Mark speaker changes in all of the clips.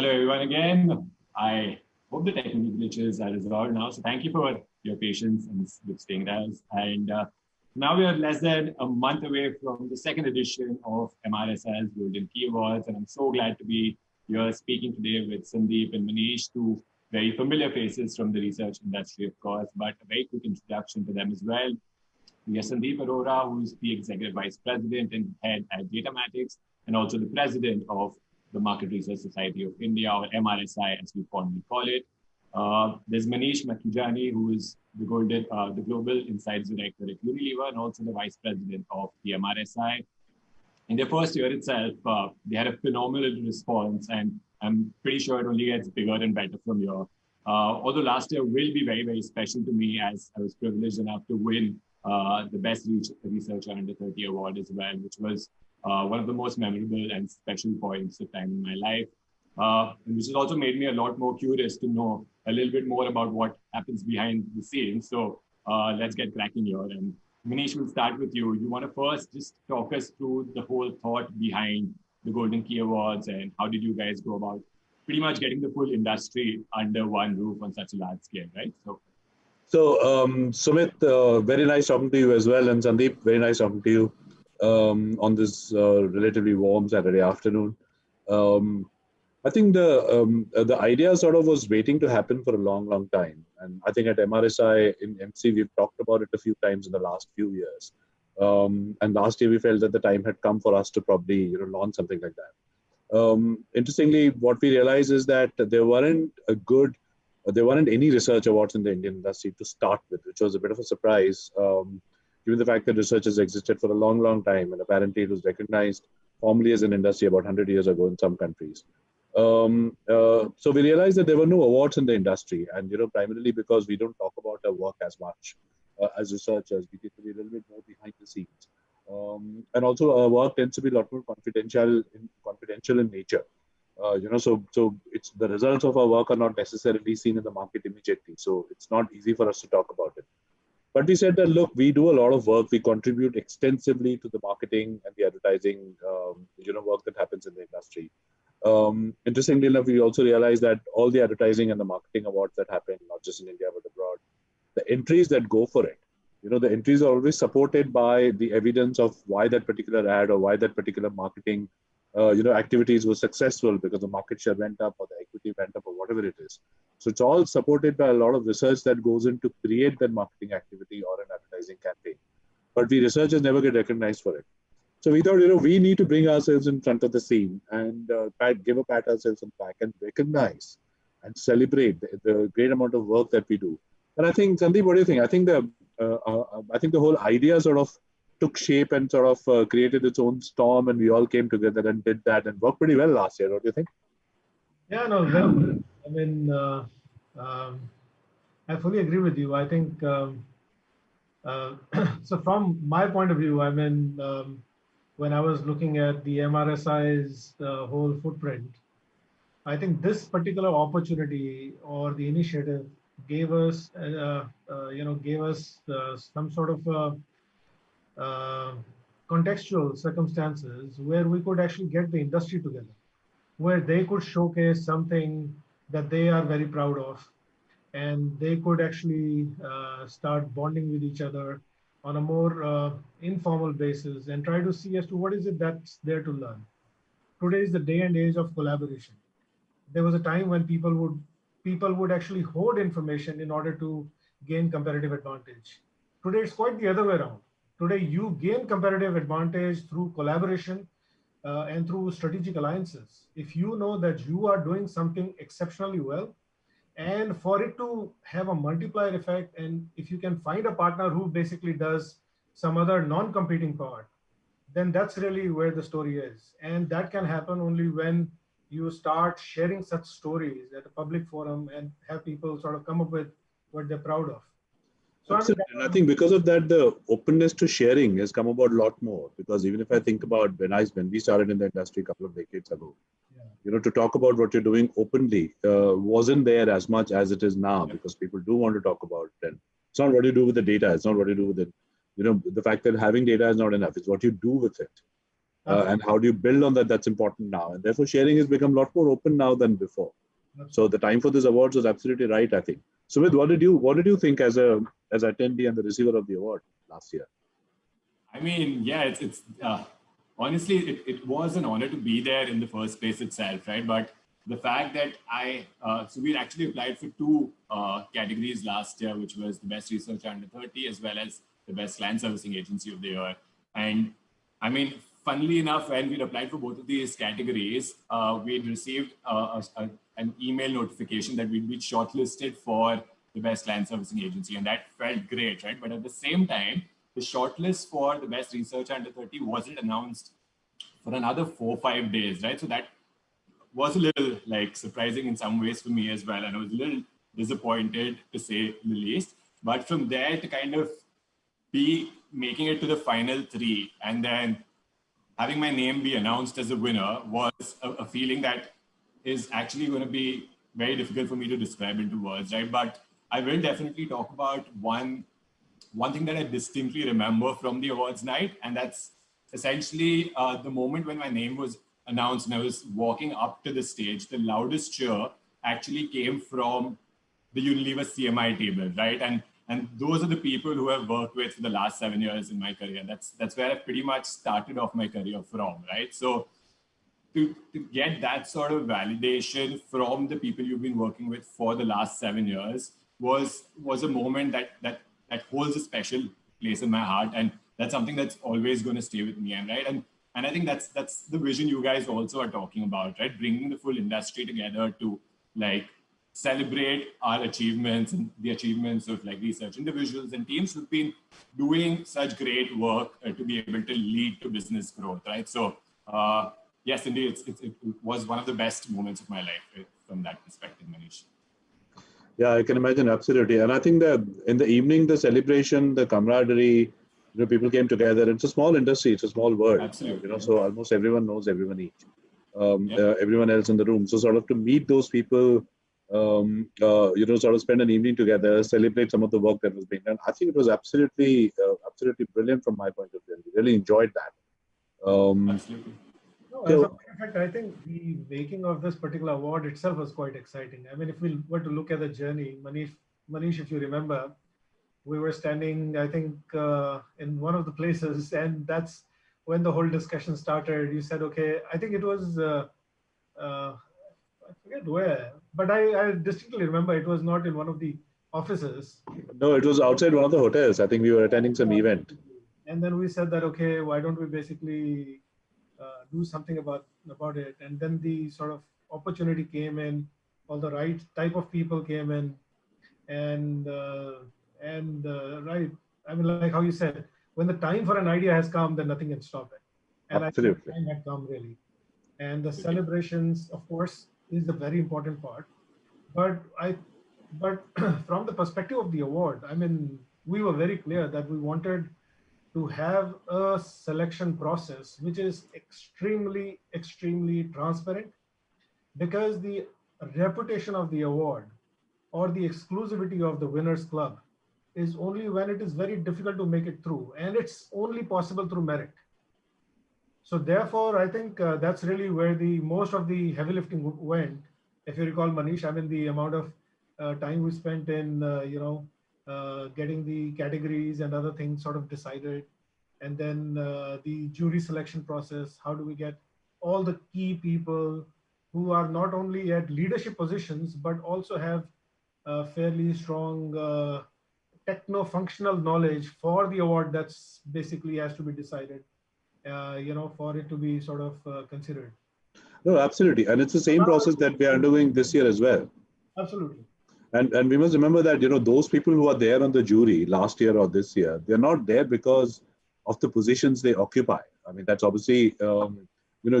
Speaker 1: Hello everyone again. I hope the technical glitches are resolved now. So thank you for your patience and with staying with us. And now we are less than a month away from the second edition of MRSI's Golden Key Awards. And I'm so glad to be here speaking today with Sandeep and Manish, two very familiar faces from the research industry, of course, but a very quick introduction to them as well. We have Sandeep Arora, who is the Executive Vice President and Head at Datamatics, and also the President of the Market Research Society of India, or MRSI, as we formally call it. There's Manish Makhijani, who is the Global Insights Director at Unilever, and also the Vice President of the MRSI. In their first year itself, they had a phenomenal response, and I'm pretty sure it only gets bigger and better from here. Although last year will be very, very special to me, as I was privileged enough to win the Best Researcher Under 30 award as well, which was one of the most memorable and special points of time in my life, and which has also made me a lot more curious to know a little bit more about what happens behind the scenes. So let's get cracking here. And Manish, we'll start with you. You want to first just talk us through the whole thought behind the Golden Key Awards, and how did you guys go about pretty much getting the full industry under one roof on such a large scale, right?
Speaker 2: So Sumit, very nice talking to you as well, and Sandeep, very nice talking to you on this relatively warm Saturday afternoon. I think the idea sort of was waiting to happen for a long, long time. And I think at MRSI in MC, we've talked about it a few times in the last few years. And last year we felt that the time had come for us to probably launch something like that. Interestingly, what we realized is that there weren't any research awards in the Indian industry to start with, which was a bit of a surprise, given the fact that research has existed for a long, long time, and apparently it was recognized formally as an industry about 100 years ago in some countries. So we realized that there were no awards in the industry, and primarily because we don't talk about our work as much as researchers. We get to be a little bit more behind the scenes, and also our work tends to be a lot more confidential in nature. So it's the results of our work are not necessarily seen in the market immediately. So it's not easy for us to talk about it. But we said that, look, we do a lot of work. We contribute extensively to the marketing and the advertising, work that happens in the industry. Interestingly enough, we also realized that all the advertising and the marketing awards that happen, not just in India, but abroad, the entries that go for it, the entries are always supported by the evidence of why that particular ad or why that particular marketing activities were successful, because the market share went up or the equity went up or whatever it is. So it's all supported by a lot of research that goes in to create that marketing activity or an advertising campaign. But we researchers never get recognized for it. So we thought, we need to bring ourselves in front of the scene and give a pat ourselves on the back and recognize and celebrate the great amount of work that we do. And I think, Sandeep, what do you think? I think the whole idea sort of took shape and sort of created its own storm, and we all came together and did that and worked pretty well last year. Don't you think?
Speaker 3: Yeah, no, well, I mean, I fully agree with you. I think, so from my point of view, I mean, when I was looking at the MRSI's whole footprint, I think this particular opportunity or the initiative gave us, some sort of contextual circumstances where we could actually get the industry together, where they could showcase something that they are very proud of, and they could actually start bonding with each other on a more informal basis and try to see as to what is it that's there to learn. Today is the day and age of collaboration. There was a time when people would actually hoard information in order to gain competitive advantage. Today it's quite the other way around. Today, you gain competitive advantage through collaboration and through strategic alliances. If you know that you are doing something exceptionally well, and for it to have a multiplier effect, and if you can find a partner who basically does some other non-competing part, then that's really where the story is. And that can happen only when you start sharing such stories at a public forum and have people sort of come up with what they're proud of.
Speaker 2: So and I think because of that, the openness to sharing has come about a lot more. Because even if I think about when we started in the industry a couple of decades ago, to talk about what you're doing openly wasn't there as much as it is now, because people do want to talk about it. And it's not what you do with the data. It's not what you do with it. The fact that having data is not enough. It's what you do with it. And how do you build on that? That's important now. And therefore, sharing has become a lot more open now than before.
Speaker 3: Absolutely.
Speaker 2: So the time for this awards was absolutely right, I think. Sumit, what did you think as attendee and the receiver of the award last year?
Speaker 1: I mean, yeah, it's honestly, it was an honor to be there in the first place itself, right? But the fact that so we actually applied for two categories last year, which was the best researcher under 30, as well as the best land servicing agency of the year. And I mean, funnily enough, when we applied for both of these categories, we'd received an email notification that we'd be shortlisted for the best land servicing agency. And that felt great, right? But at the same time, the shortlist for the best researcher under 30 wasn't announced for another 4 or 5 days, right? So that was a little like surprising in some ways for me as well. And I was a little disappointed, to say the least. But from there to kind of be making it to the final 3 and then having my name be announced as a winner was a feeling that is actually going to be very difficult for me to describe into words, right? But I will definitely talk about one thing that I distinctly remember from the awards night, and that's essentially the moment when my name was announced and I was walking up to the stage. The loudest cheer actually came from the Unilever CMI table, right? And those are the people who I've worked with for the last 7 years in my career. That's where I pretty much started off my career from, right? So to get that sort of validation from the people you've been working with for the last 7 years was a moment that holds a special place in my heart, and that's something that's always going to stay with me. And right, and I think that's the vision you guys also are talking about, right? Bringing the full industry together to like celebrate our achievements and the achievements of like research individuals and teams who've been doing such great work to be able to lead to business growth, right? So yes, indeed, it was one of the best moments of my life from that perspective, Manish.
Speaker 2: Yeah, I can imagine, absolutely. And I think that in the evening, the celebration, the camaraderie, people came together. It's a small industry, it's a small world.
Speaker 1: Absolutely.
Speaker 2: So almost everyone knows everyone each, everyone else in the room. So sort of to meet those people, sort of spend an evening together, celebrate some of the work that was being done. I think it was absolutely brilliant from my point of view. I really enjoyed that.
Speaker 1: Absolutely.
Speaker 3: No, as a matter of fact, I think the making of this particular award itself was quite exciting. I mean, if we were to look at the journey, Manish, if you remember, we were standing, I think, in one of the places, and that's when the whole discussion started. You said, okay, I think it was, I forget where, but I distinctly remember it was not in one of the offices.
Speaker 2: No, it was outside one of the hotels. I think we were attending some event.
Speaker 3: And then we said that, okay, why don't we basically do something about it? And then the sort of opportunity came in, all the right type of people came in, and right, I mean, like how you said, when the time for an idea has come, then nothing can stop it. And
Speaker 2: absolutely.
Speaker 3: I think the time had come really. And the celebrations, of course, is the very important part. But from the perspective of the award, I mean, we were very clear that we wanted to have a selection process which is extremely, extremely transparent, because the reputation of the award or the exclusivity of the winners club is only when it is very difficult to make it through, and it's only possible through merit. So therefore, I think that's really where the most of the heavy lifting went. If you recall, Manish, I mean, the amount of time we spent in, getting the categories and other things sort of decided. And then the jury selection process, how do we get all the key people who are not only at leadership positions, but also have fairly strong techno-functional knowledge for the award that's basically has to be decided, for it to be sort of considered.
Speaker 2: No, absolutely. And it's the same process that we are doing this year as well.
Speaker 3: Absolutely.
Speaker 2: And we must remember that, those people who are there on the jury last year or this year, they're not there because of the positions they occupy. I mean, that's obviously,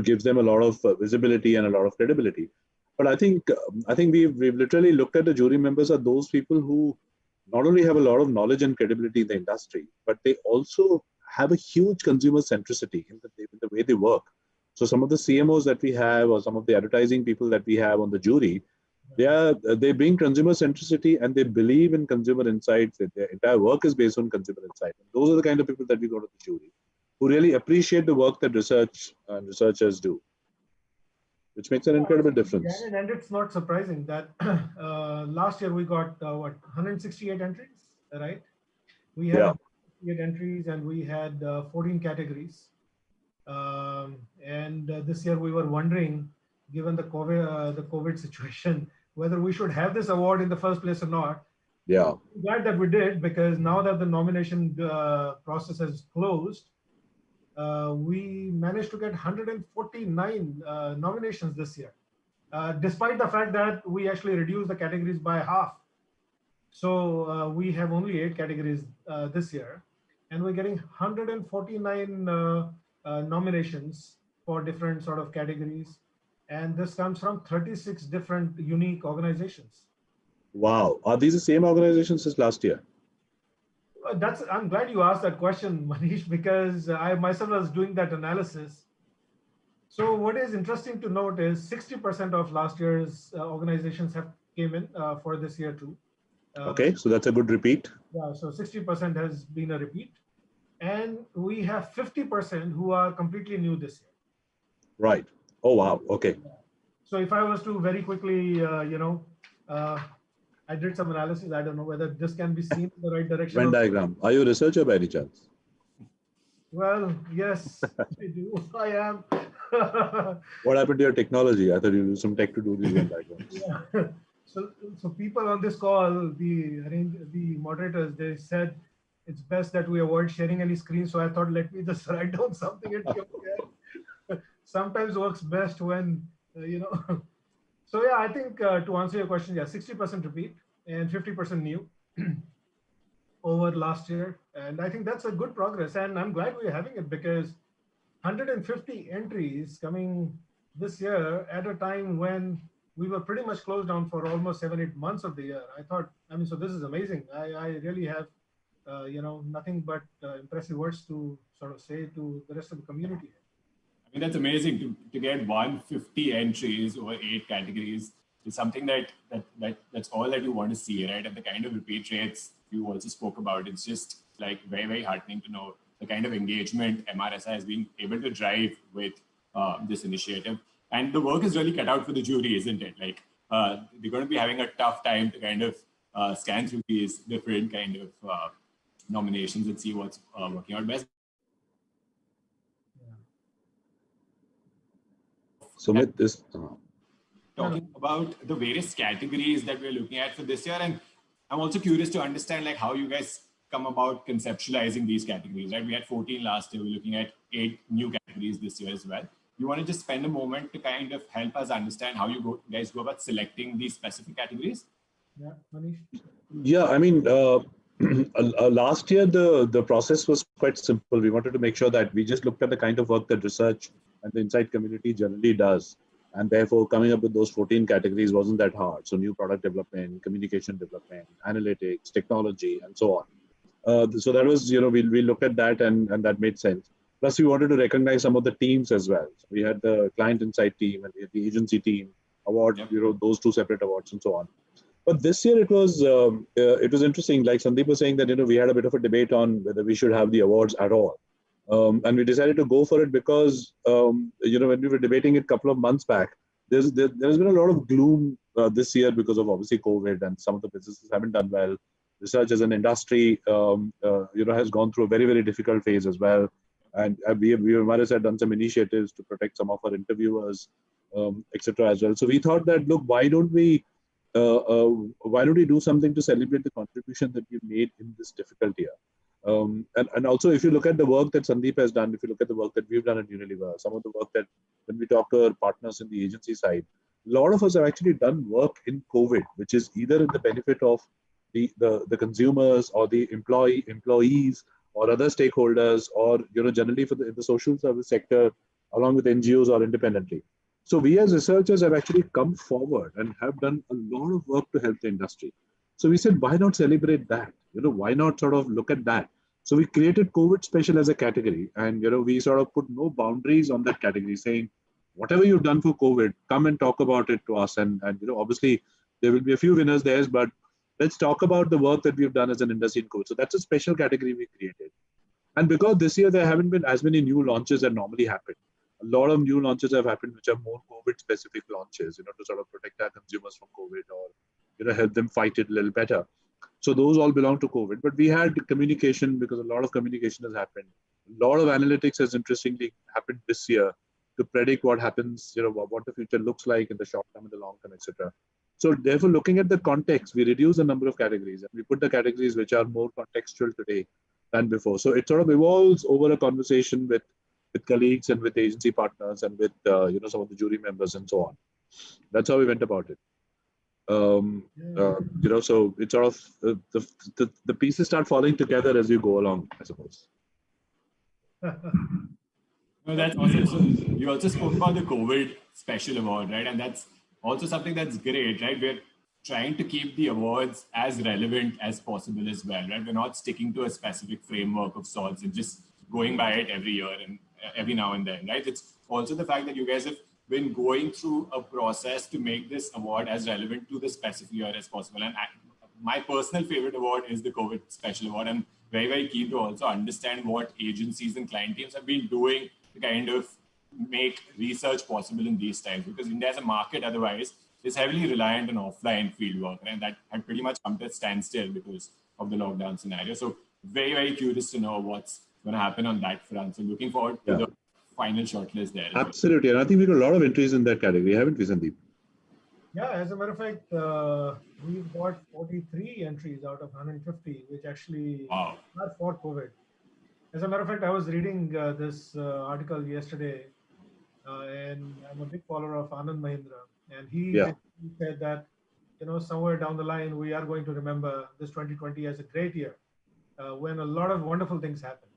Speaker 2: gives them a lot of visibility and a lot of credibility. But I think we've literally looked at the jury members are those people who not only have a lot of knowledge and credibility in the industry, but they also have a huge consumer centricity in the way they work. So some of the CMOs that we have, or some of the advertising people that we have on the jury, they bring consumer centricity and they believe in consumer insights. Their entire work is based on consumer insight. And those are the kind of people that we go to the jury. who really appreciate the work that research and researchers do, which makes an incredible difference.
Speaker 3: And it's not surprising that last year we got 168 entries, right? We had 168 entries and we had 14 categories. And this year we were wondering, given the COVID situation, whether we should have this award in the first place or not.
Speaker 2: Yeah.
Speaker 3: I'm glad that we did, because now that the nomination process has closed, we managed to get 149 nominations this year, despite the fact that we actually reduced the categories by half. So we have only 8 categories this year, and we're getting 149 nominations for different sort of categories. And this comes from 36 different unique organizations.
Speaker 2: Wow. Are these the same organizations as last year?
Speaker 3: I'm glad you asked that question, Manish, because I myself was doing that analysis. So what is interesting to note is 60% of last year's organizations have came in for this year too.
Speaker 2: Okay, so that's a good repeat.
Speaker 3: Yeah, so 60% has been a repeat. And we have 50% who are completely new this year.
Speaker 2: Right. Oh, wow. Okay.
Speaker 3: So if I was to very quickly, I did some analysis. I don't know whether this can be seen in the right direction.
Speaker 2: Venn diagram. Are you a researcher by any chance?
Speaker 3: Well, yes, I do. I am.
Speaker 2: What happened to your technology? I thought you used some tech to do these Venn diagrams.
Speaker 3: Yeah. So people on this call, the moderators, they said it's best that we avoid sharing any screen. So I thought, let me just write down something and compare. Sometimes works best when, So yeah, I think to answer your question, yeah, 60% repeat and 50% new over last year. And I think that's a good progress. And I'm glad we're having it, because 150 entries coming this year at a time when we were pretty much closed down for almost 7-8 months of the year. I thought, so this is amazing. I really have, nothing but impressive words to sort of say to the rest of the community.
Speaker 1: I mean, that's amazing to get 150 entries over 8 categories is something that's all that you want to see, right? And the kind of repeat rates you also spoke about, it's just like very, very heartening to know the kind of engagement MRSI has been able to drive with this initiative. And the work is really cut out for the jury, isn't it? Like they're going to be having a tough time to kind of scan through these different kind of nominations and see what's working out best.
Speaker 2: Sumit is
Speaker 1: talking about the various categories that we're looking at for this year. And I'm also curious to understand like how you guys come about conceptualizing these categories, right? We had 14 last year. We're looking at 8 new categories this year as well. You want to just spend a moment to kind of help us understand how you guys go about selecting these specific categories?
Speaker 3: Yeah, Manish?
Speaker 2: Yeah, I mean, last year, the process was quite simple. We wanted to make sure that we just looked at the kind of work that research and the insight community generally does. And therefore, coming up with those 14 categories wasn't that hard. So new product development, communication development, analytics, technology, and so on. So that was, we looked at that and that made sense. Plus, we wanted to recognize some of the teams as well. So we had the client insight team and we had the agency team award, those 2 separate awards and so on. But this year it was interesting. Like Sandeep was saying that, we had a bit of a debate on whether we should have the awards at all. And we decided to go for it because, when we were debating it a couple of months back, there's been a lot of gloom this year because of obviously COVID, and some of the businesses haven't done well. Research as an industry, has gone through a very, very difficult phase as well. And we have done some initiatives to protect some of our interviewers, etc. as well. So we thought that, look, why don't we do something to celebrate the contribution that we've made in this difficult year? And also, if you look at the work that Sandeep has done, if you look at the work that we've done at Unilever, some of the work that when we talk to our partners in the agency side, a lot of us have actually done work in COVID, which is either in the benefit of the consumers or the employees or other stakeholders, or generally for the social service sector, along with NGOs or independently. So we as researchers have actually come forward and have done a lot of work to help the industry. So we said, why not celebrate that? Why not sort of look at that? So we created COVID Special as a category, and we sort of put no boundaries on that category, saying, whatever you've done for COVID, come and talk about it to us. And obviously there will be a few winners there, but let's talk about the work that we've done as an industry in COVID. So that's a special category we created. And because this year there haven't been as many new launches that normally happen. A lot of new launches have happened which are more COVID-specific launches, to sort of protect our consumers from COVID or, help them fight it a little better. So those all belong to COVID. But we had communication because a lot of communication has happened. A lot of analytics has interestingly happened this year to predict what happens, what the future looks like in the short term, in the long term, etc. So therefore, looking at the context, we reduce the number of categories and we put the categories which are more contextual today than before. So it sort of evolves over a conversation with colleagues and with agency partners and with some of the jury members and so on. That's how we went about it. So it's sort of the pieces start falling together as you go along, I suppose.
Speaker 1: No, that's awesome. So you also spoke about the COVID special award, right? And that's also something that's great, right? We're trying to keep the awards as relevant as possible as well, right? We're not sticking to a specific framework of sorts and just going by it every year and every now and then, right? It's also the fact that you guys have been going through a process to make this award as relevant to the specific year as possible. And my personal favorite award is the COVID special award. I'm very, very keen to also understand what agencies and client teams have been doing to kind of make research possible in these times, because India as a market otherwise is heavily reliant on offline fieldwork, and that had pretty much come to a standstill because of the lockdown scenario. So very, very curious to know what's going to happen on that front. So looking forward to the final shortlist there.
Speaker 2: Absolutely. And I think we got a lot of entries in that category, haven't we, Sandeep?
Speaker 3: Yeah, as a matter of fact, we've got 43 entries out of 150, which actually are for COVID. As a matter of fact, I was reading this article yesterday, and I'm a big follower of Anand Mahindra, and he said that, somewhere down the line, we are going to remember this 2020 as a great year when a lot of wonderful things happen.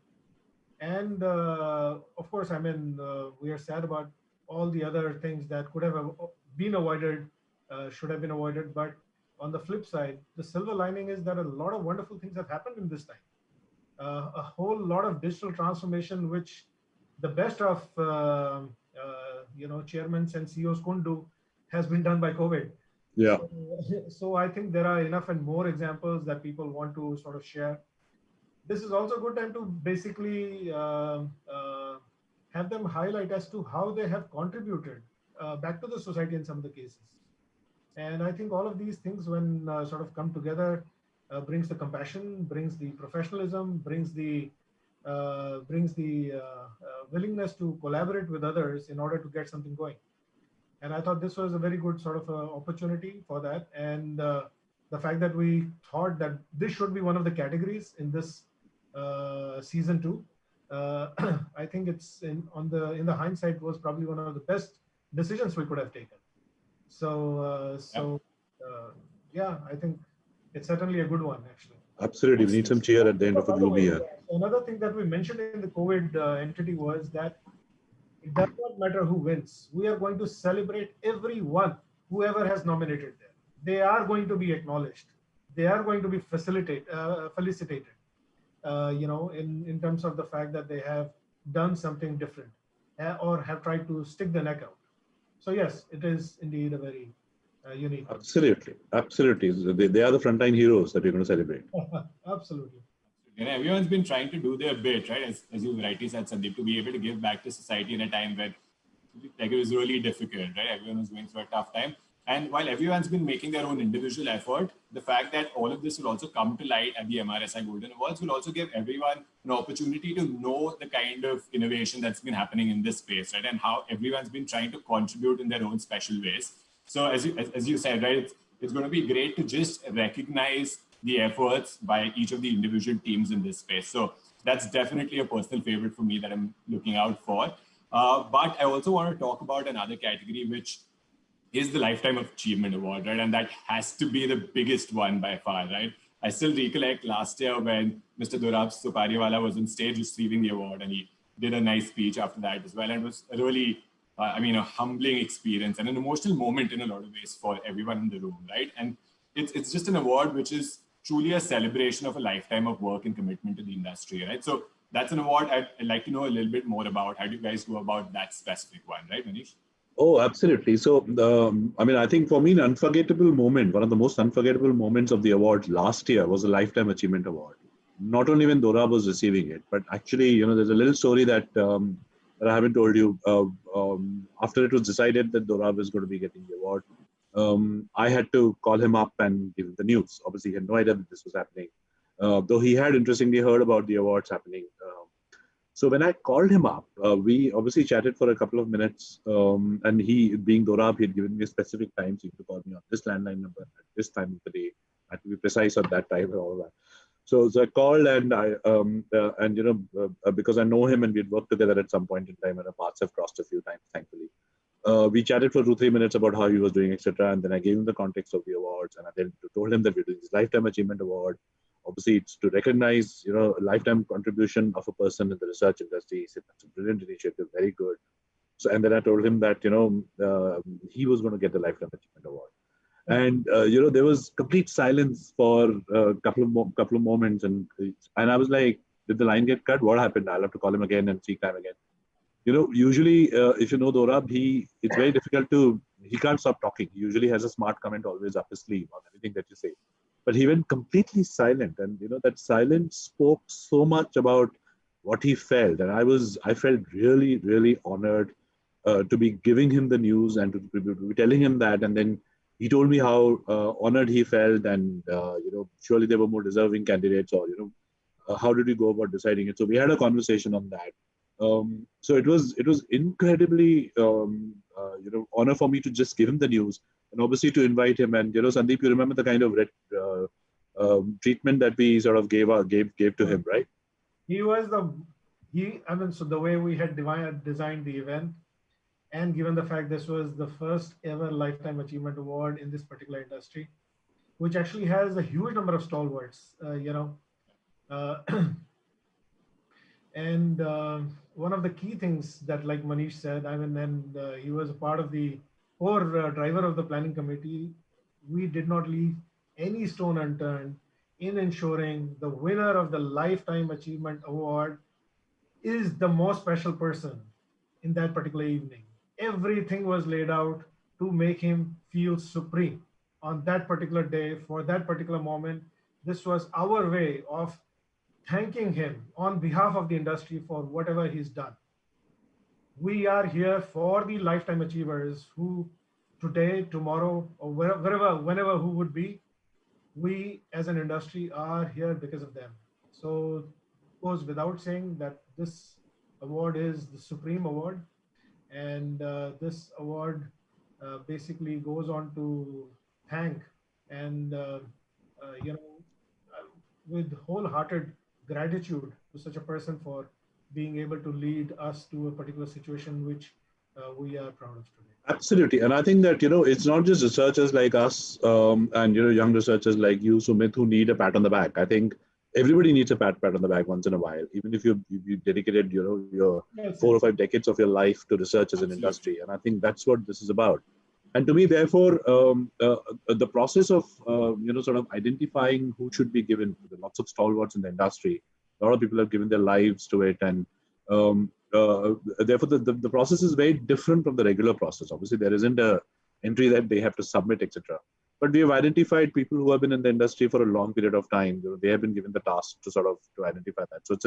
Speaker 3: And of course, we are sad about all the other things that could have been avoided, should have been avoided. But on the flip side, the silver lining is that a lot of wonderful things have happened in this time. A whole lot of digital transformation, which the best of chairmen and CEOs couldn't do, has been done by COVID.
Speaker 2: Yeah.
Speaker 3: So I think there are enough and more examples that people want to sort of share. This is also a good time to basically have them highlight as to how they have contributed back to the society in some of the cases. And I think all of these things, when sort of come together, brings the compassion, brings the professionalism, brings the willingness to collaborate with others in order to get something going. And I thought this was a very good sort of opportunity for that. And the fact that we thought that this should be one of the categories in this season 2, I think it's in the hindsight was probably one of the best decisions we could have taken. So I think it's certainly a good one, actually.
Speaker 2: Absolutely. We need some cheer at the end of a gloomy year.
Speaker 3: Another thing that we mentioned in the COVID entity was that it does not matter who wins. We are going to celebrate everyone, whoever has nominated them. They are going to be acknowledged. They are going to be felicitated, in terms of the fact that they have done something different or have tried to stick the neck out. So yes, it is indeed a very unique.
Speaker 2: Absolutely. They are the frontline heroes that we're going to celebrate.
Speaker 3: Absolutely.
Speaker 1: And everyone's been trying to do their bit, right? As you rightly said, Sandeep, to be able to give back to society in a time where it was really difficult, right? Everyone was going through a tough time. And while everyone's been making their own individual effort, the fact that all of this will also come to light at the MRSI Golden Awards will also give everyone an opportunity to know the kind of innovation that's been happening in this space, right? And how everyone's been trying to contribute in their own special ways. So as you said, right, it's going to be great to just recognize the efforts by each of the individual teams in this space. So that's definitely a personal favorite for me that I'm looking out for. But I also want to talk about another category, which is the Lifetime Achievement Award, right? And that has to be the biggest one by far, right? I still recollect last year when Mr. Durab Supariwala was on stage receiving the award, and he did a nice speech after that as well. And it was a really, a humbling experience and an emotional moment in a lot of ways for everyone in the room, right? And it's just an award which is truly a celebration of a lifetime of work and commitment to the industry, right? So that's an award I'd like to know a little bit more about. How do you guys go about that specific one, right, Manish?
Speaker 2: Oh, absolutely. So, I think for me, an unforgettable moment, one of the most unforgettable moments of the award last year was the Lifetime Achievement Award. not only when Dorab was receiving it, but actually, there's a little story that that I haven't told you. After it was decided that Dorab is going to be getting the award, I had to call him up and give him the news. Obviously, he had no idea that this was happening, though he had interestingly heard about the awards happening. So when I called him up, we obviously chatted for a couple of minutes, and he, being Dorab, he had given me a specific time, so he could call me on this landline number at this time of the day. I had to be precise at that time and all that. So I called and because I know him and we'd worked together at some point in time and our paths have crossed a few times, thankfully. We chatted for 2-3 minutes about how he was doing, etc. And then I gave him the context of the awards, and I then told him that we're doing this Lifetime Achievement Award. Obviously, it's to recognize, a lifetime contribution of a person in the research industry. He said, that's a brilliant initiative, very good. So, and then I told him that, he was going to get the Lifetime Achievement Award. And, there was complete silence for a couple of moments. And I was like, did the line get cut? What happened? I'll have to call him again and seek time again. Usually, if you know Dorab, it's very difficult he can't stop talking. He usually has a smart comment always up his sleeve on anything that you say. But he went completely silent. And, that silence spoke so much about what he felt. And I felt really, really honored to be giving him the news and to be telling him that. And then he told me how honored he felt. And, surely there were more deserving candidates, or, how did we go about deciding it? So we had a conversation on that. So it was incredibly, honor for me to just give him the news, and obviously to invite him. And, Sandeep, you remember the kind of treatment that we sort of gave to him, right?
Speaker 3: So the way we had designed the event, and given the fact this was the first ever Lifetime Achievement Award in this particular industry, which actually has a huge number of stalwarts, and one of the key things that, like Manish said, he was a part of the core driver of the planning committee. We did not leave any stone unturned in ensuring the winner of the Lifetime Achievement Award is the most special person in that particular evening. Everything was laid out to make him feel supreme on that particular day, for that particular moment. This was our way of thanking him on behalf of the industry for whatever he's done. We are here for the lifetime achievers who today, tomorrow, or whenever who would be, we as an industry are here because of them. So it goes without saying that this award is the supreme award. And this award basically goes on to thank and, with wholehearted gratitude to such a person for being able to lead us to a particular situation which we are proud of today.
Speaker 2: Absolutely. And I think that, it's not just researchers like us and, young researchers like you, Sumit, who need a pat on the back. I think everybody needs a pat on the back once in a while, even if you dedicated, your 4 or 5 decades of your life to research as an industry. And I think that's what this is about. And to me, therefore, the process of, sort of identifying who should be given, there are lots of stalwarts in the industry. A lot of people have given their lives to it. And therefore, the process is very different from the regular process. Obviously, there isn't a entry that they have to submit, etc. But we have identified people who have been in the industry for a long period of time. They have been given the task to identify that. So it's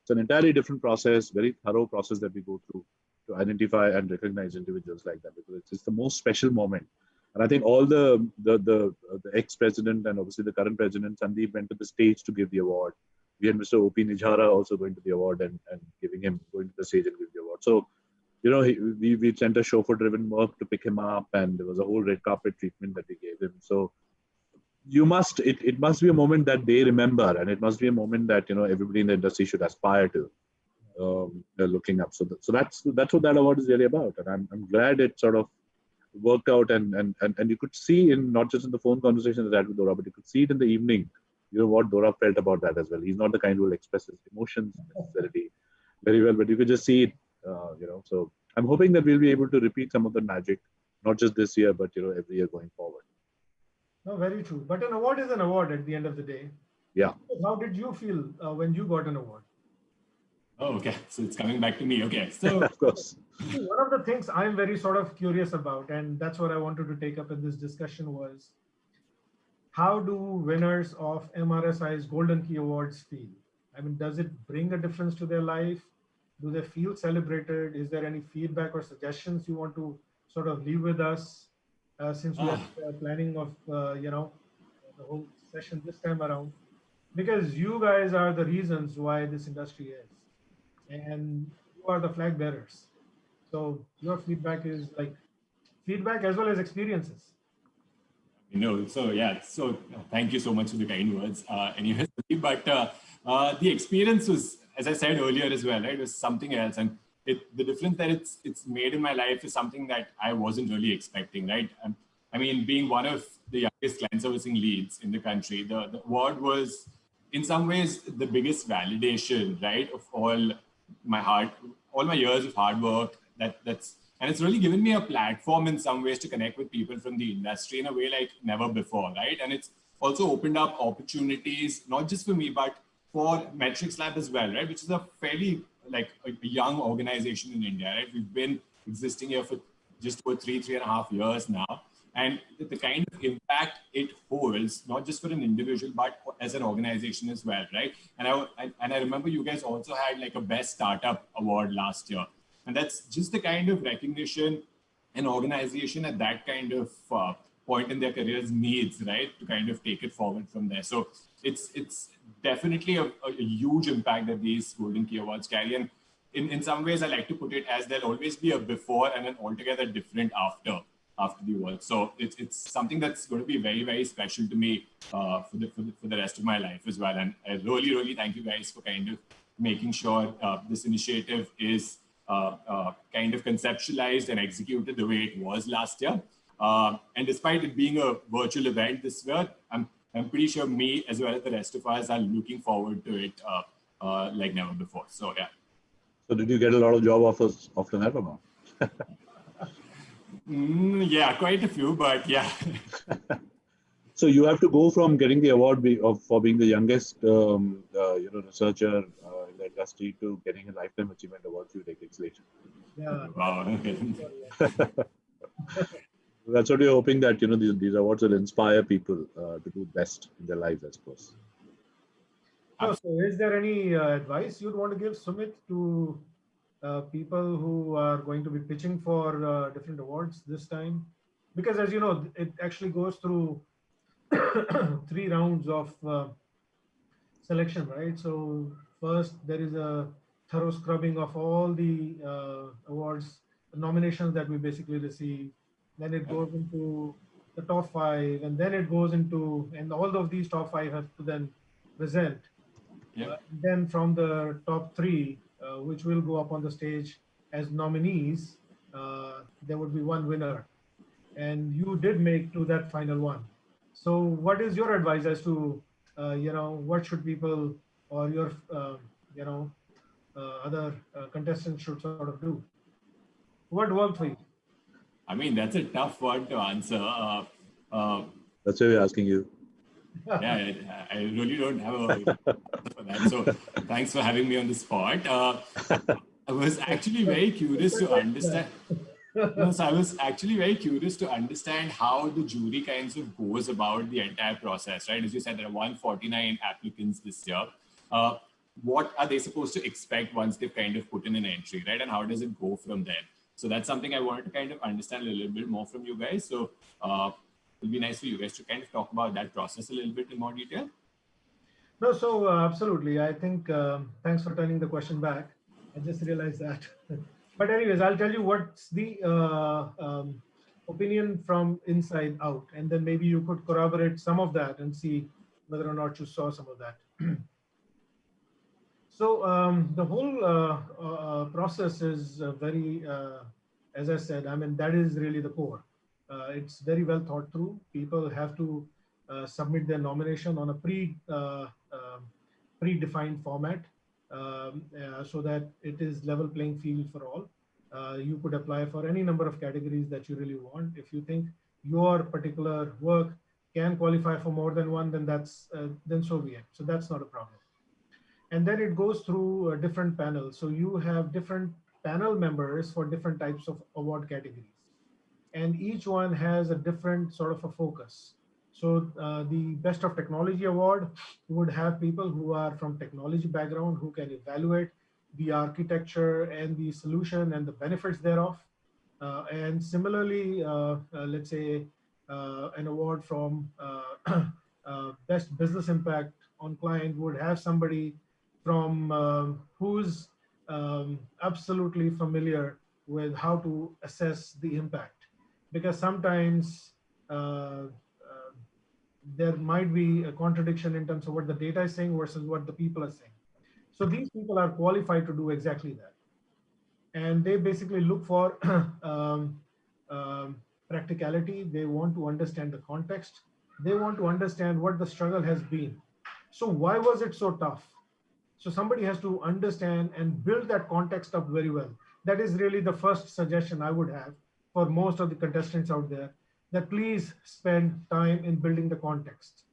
Speaker 2: an entirely different process, very thorough process that we go through to identify and recognize individuals like that, because it's the most special moment. And I think all the ex-president and obviously the current president, Sandeep, went to the stage to give the award. We had Mr. O.P. Nijhara also going to the award and going to the stage and give the award. So, we sent a chauffeur-driven work to pick him up, and there was a whole red carpet treatment that we gave him. So it must be a moment that they remember, and it must be a moment that, everybody in the industry should aspire to. Looking up. So that's what that award is really about. And I'm glad it sort of worked out, and you could see in, not just in the phone conversation that I had with Dora, but you could see it in the evening, what Dora felt about that as well. He's not the kind who will express his emotions necessarily very well, but you could just see it, so I'm hoping that we'll be able to repeat some of the magic, not just this year, but, every year going forward.
Speaker 3: No, very true. But an award is an award at the end of the day.
Speaker 2: Yeah.
Speaker 3: How did you feel when you got an award?
Speaker 1: Oh, okay. So it's coming back to me. Okay. So
Speaker 2: of course.
Speaker 3: One of the things I'm very sort of curious about, and that's what I wanted to take up in this discussion, was how do winners of MRSI's Golden Key Awards feel? I mean, does it bring a difference to their life? Do they feel celebrated? Is there any feedback or suggestions you want to sort of leave with us, since we are planning of, the whole session this time around? Because you guys are the reasons why this industry is, and you are the flag bearers. So your feedback is like feedback as well as experiences.
Speaker 1: So yeah, so thank you so much for the kind words. Anyways, but the experience was, as I said earlier as well, right? It was something else, and the difference that it's made in my life is something that I wasn't really expecting, right? I mean, being one of the youngest client servicing leads in the country, the award was in some ways the biggest validation, right, of all my years of hard work. And it's really given me a platform in some ways to connect with people from the industry in a way like never before, right? And it's also opened up opportunities, not just for me, but for Metrics Lab as well, right? Which is a fairly like a young organization in India, right? We've been existing here for just over 3.5 years now. And the kind of impact it holds, not just for an individual, but as an organization as well, right? And I remember you guys also had like a best startup award last year. And that's just the kind of recognition an organization at that kind of point in their careers needs, right? To kind of take it forward from there. So it's definitely a huge impact that these Golden Key Awards carry. And in some ways, I like to put it as there'll always be a before and an altogether different after the award. So it's something that's going to be very, very special to me for the rest of my life as well. And I really, really thank you guys for kind of making sure this initiative is kind of conceptualized and executed the way it was last year. And despite it being a virtual event this year, I'm pretty sure me as well as the rest of us are looking forward to it like never before. So yeah.
Speaker 2: So did you get a lot of job offers after that or not?
Speaker 1: Yeah, quite a few, but yeah.
Speaker 2: So you have to go from getting the award for being the youngest, researcher in the industry to getting a lifetime achievement award 2 decades later.
Speaker 3: Yeah.
Speaker 1: Wow. Okay.
Speaker 2: That's what we're hoping, that these awards will inspire people to do best in their lives, I suppose.
Speaker 3: So is there any advice you'd want to give, Sumit, to people who are going to be pitching for different awards this time? Because as you know, it actually goes through 3 rounds of selection, right? So first there is a thorough scrubbing of all the awards, the nominations that we basically receive. Then it goes into the top 5, and then it goes into, and all of these top 5 have to then present. Then from the top 3, which will go up on the stage as nominees, there would be one winner. And you did make to that final one. So what is your advice as to, what should people or your, other contestants should sort of do? What worked for you?
Speaker 1: I mean, that's a tough one to answer.
Speaker 2: That's why we're asking you.
Speaker 1: Yeah, I really don't have a answer for that. So thanks for having me on the spot. I was actually very curious to understand. So I was actually very curious to understand how the jury kinds of goes about the entire process, right? As you said, there are 149 applicants this year. What are they supposed to expect once they've kind of put in an entry, right? And how does it go from there? So that's something I wanted to kind of understand a little bit more from you guys. So it'll be nice for you guys to kind of talk about that process a little bit in more detail.
Speaker 3: No, so absolutely. I think thanks for turning the question back. I just realized that. But anyways, I'll tell you what's the opinion from inside out, and then maybe you could corroborate some of that and see whether or not you saw some of that. So the whole process is very, as I said, I mean, that is really the core. It's very well thought through. People have to submit their nomination on a predefined format, so that it is level playing field for all. You could apply for any number of categories that you really want. If you think your particular work can qualify for more than one, then then so be it. So that's not a problem. And then it goes through different panels. So you have different panel members for different types of award categories, and each one has a different sort of a focus. So the Best of Technology Award would have people who are from technology background who can evaluate the architecture and the solution and the benefits thereof. And similarly, let's say an award from Best Business Impact on Client would have somebody from who's absolutely familiar with how to assess the impact. Because sometimes there might be a contradiction in terms of what the data is saying versus what the people are saying. So these people are qualified to do exactly that. And they basically look for practicality. They want to understand the context. They want to understand what the struggle has been. So why was it so tough? So somebody has to understand and build that context up very well. That is really the first suggestion I would have for most of the contestants out there, that please spend time in building the context.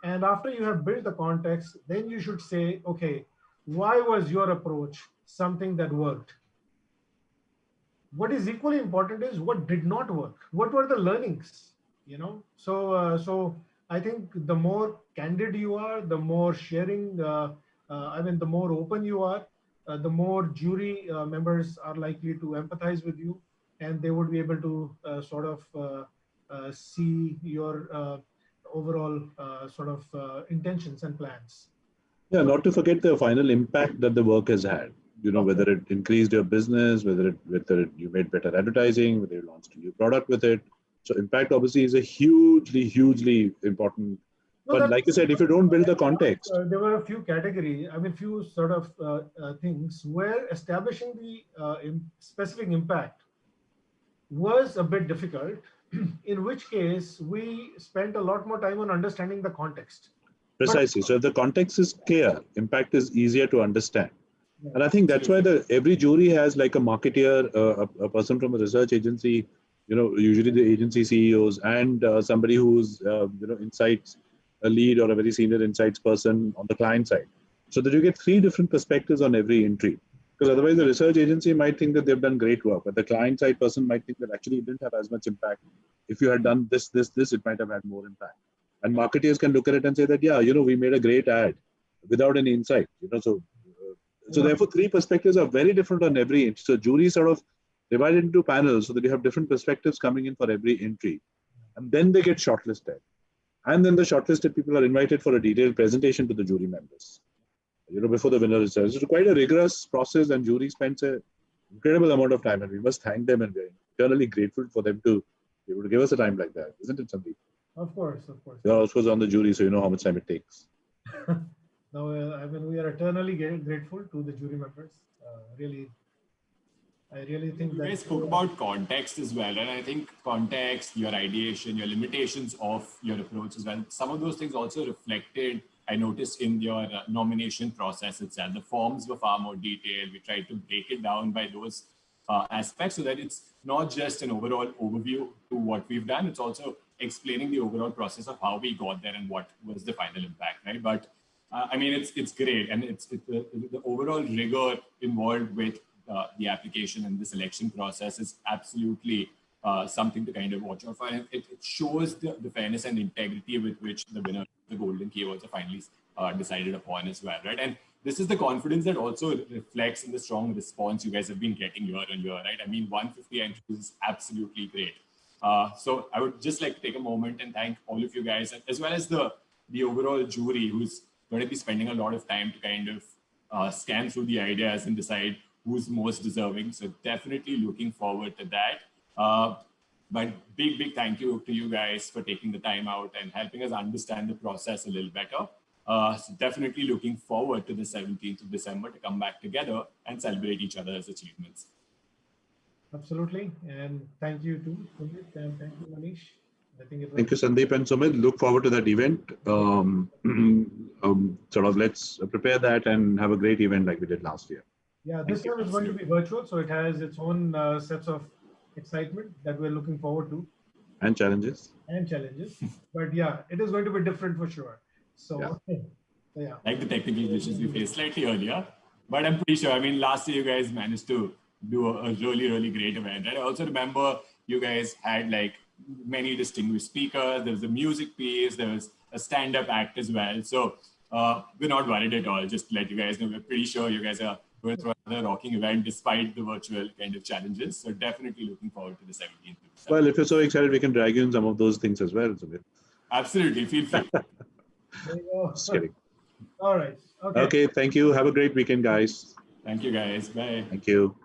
Speaker 3: And after you have built the context, then you should say, okay, why was your approach something that worked? What is equally important is what did not work. What were the learnings? So I think the more candid you are, the more sharing. The more open you are, the more jury members are likely to empathize with you, and they would be able to see your overall intentions and plans.
Speaker 2: Yeah, not to forget the final impact that the work has had. Whether it increased your business, whether you made better advertising, whether you launched a new product with it. So impact obviously is a hugely important.
Speaker 3: No,
Speaker 2: but like you said, if you don't build the context.
Speaker 3: There were a few categories, few things where establishing the specific impact was a bit difficult, in which case we spent a lot more time on understanding the context.
Speaker 2: Precisely. So if the context is clear, impact is easier to understand. Yeah. And I think that's why every jury has like a marketeer, a person from a research agency, usually the agency CEOs, and somebody who's, insights, a lead or a very senior insights person on the client side. So that you get 3 different perspectives on every entry. Because otherwise the research agency might think that they've done great work, but the client side person might think that actually it didn't have as much impact. If you had done this, it might have had more impact. And marketers can look at it and say that, yeah, we made a great ad without any insight. So therefore 3 perspectives are very different on every entry. So jury sort of divided into panels so that you have different perspectives coming in for every entry. And then they get shortlisted. And then the shortlisted people are invited for a detailed presentation to the jury members, before the winner is chosen. It's quite a rigorous process, and jury spends an incredible amount of time, and we must thank them, and we're eternally grateful for them to be able to give us a time like that, isn't it, Sandeep?
Speaker 3: Of course.
Speaker 2: You're also on the jury, so you know how much time it takes.
Speaker 3: No, we are eternally grateful to the jury members. I really think
Speaker 1: you guys spoke about context as well, and I think context, your ideation, your limitations of your approach as well. Some of those things also reflected, I noticed, in your nomination process itself. The forms were far more detailed. We tried to break it down by those aspects so that it's not just an overall overview to what we've done. It's also explaining the overall process of how we got there and what was the final impact, right? But it's great, and it's the overall rigor involved with the application and the selection process is absolutely something to kind of watch out for. And it shows the fairness and integrity with which the winner of the Golden Key Awards are finally decided upon as well, right? And this is the confidence that also reflects in the strong response you guys have been getting year on year, right? 150 entries is absolutely great. So I would just like to take a moment and thank all of you guys, as well as the overall jury, who's going to be spending a lot of time to kind of scan through the ideas and decide who's most deserving. So definitely looking forward to that. But big thank you to you guys for taking the time out and helping us understand the process a little better. So definitely looking forward to the 17th of December to come back together and celebrate each other's achievements.
Speaker 3: Absolutely. And thank you too, Sumit, and thank you, Manish.
Speaker 2: Thank you, Sandeep and Sumit. Look forward to that event. Let's prepare that and have a great event like we did last year.
Speaker 3: Yeah, this time is going to be virtual, so it has its own sets of excitement that we're looking forward to.
Speaker 2: And challenges.
Speaker 3: But yeah, it is going to be different for sure. So yeah.
Speaker 1: Like the technical glitches we faced slightly earlier, but I'm pretty sure, last year you guys managed to do a really great event. Right? I also remember you guys had like many distinguished speakers. There was a music piece. There was a stand-up act as well. So we're not worried at all. Just to let you guys know, we're pretty sure you guys are going through another rocking event despite the virtual kind of challenges. So definitely looking forward to the 17th.
Speaker 2: Well, if you're so excited, we can drag you in some of those things as well.
Speaker 1: Absolutely. Feel free.
Speaker 3: There you go.
Speaker 2: Just kidding.
Speaker 3: All right. Okay.
Speaker 2: Okay. Thank you. Have a great weekend, guys.
Speaker 1: Thank you, guys. Bye.
Speaker 2: Thank you.